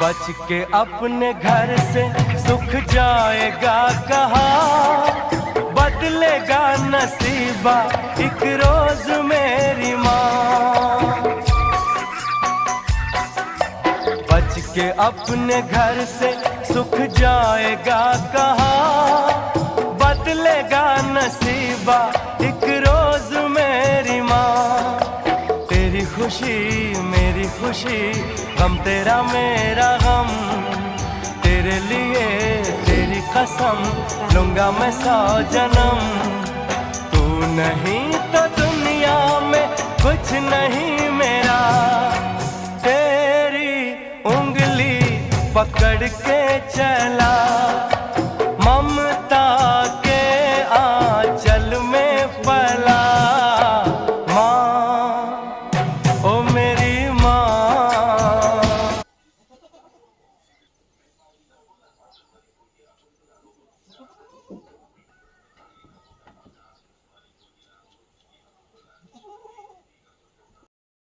बच के अपने घर से सुख जाएगा कहाँ, बदलेगा नसीबा एक रोज मेरी माँ। बच के अपने घर से सुख जाएगा कहाँ, बदलेगा नसीबा एक रोज मेरी माँ। तेरी खुशी मेरी खुशी, गम तेरा मेरा गम, तेरे लिए तेरी कसम लूंगा मैं 100 जन्म। तू नहीं तो दुनिया में कुछ नहीं मेरा, तेरी उंगली पकड़ के चला।